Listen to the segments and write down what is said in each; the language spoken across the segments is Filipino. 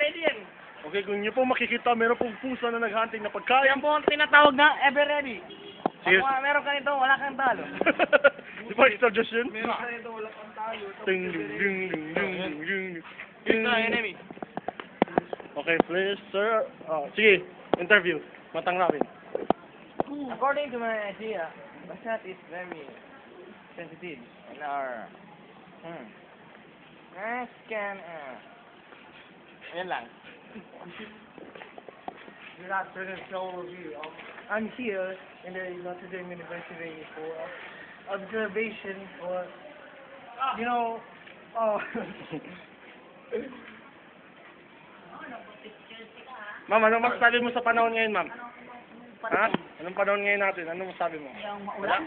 pwede yan. Okay, kung niyo po makikita, meron pong pusa na naghunting na pagkain. Yan po ang tinatawag na ever ready. Cheers. Kung meron ka nito, wala kang talo. Di ba suggestion? Meron ka nito, wala kang talo. Ding, ding, ding, ding, ding, ding, ding. Ito na, enemy. Okay, please, sir. Sige, interview. Matanggapin. According to my idea, Bashat is very sensitive in our can ayan lang. Good afternoon to all of you. I'm here in the Notre Dame University for observation or, you know, Ma'am, anong masasabi mo sa panahon ngayon, ma'am? Ha? Anong panahon ngayon natin? Anong masasabi mo? yung maulan.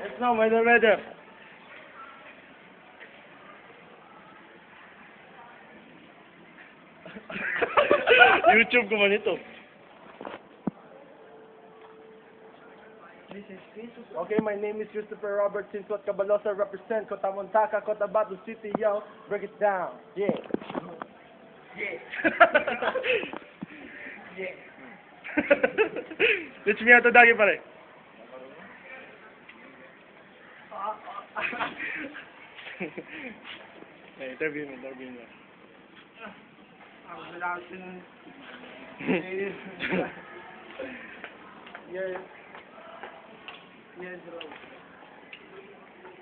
It's no, weather. YouTube ko man ito. This is Jesus. Okay, my name is Christopher Robert Sinsot Cabalosa, represent Cotamontaka, Cotabato City, yo. Break it down. Yeah. Yeah. Yeah. Teach me how to dagi pare. Interview mo. Good afternoon. Yes. Yes, bro.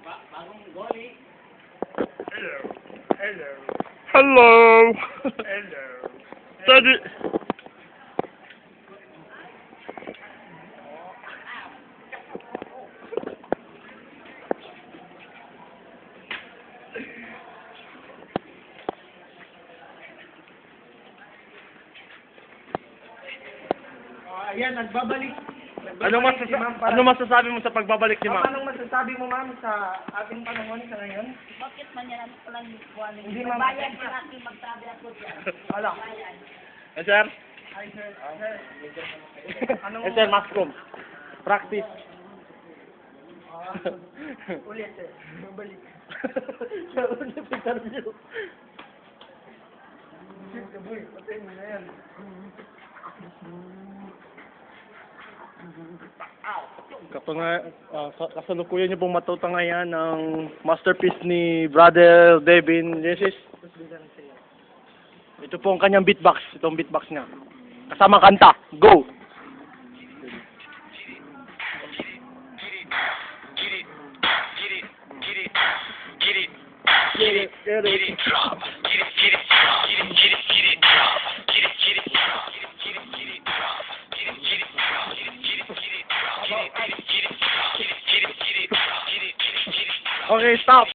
Bagong goli. Hello. Hello. Study. Ayan, nagbabalik. Ano masasabi mo sa pagbabalik ni ma'am? Anong masasabi mo, ma'am, sa ating panahon sa ngayon? Bakit man yan ang palang buwan? Hindi, ma'am. Bayan sa ating magtrabe ako dyan. Wala. Eh, sir? Hi, sir. Sir. Anong... Eh, sir, mascom. Practice. Ulit, sir. Balik. Sir, ulit interview. Shit, kaboy. Patay mo na yan. Kasalukuyan niyo pong matutungayan ng masterpiece ni Brother Devin Jesus. Ito po ang kanyang beatbox. Itong beatbox niya. Kasama kanta. Go! Okay, stop!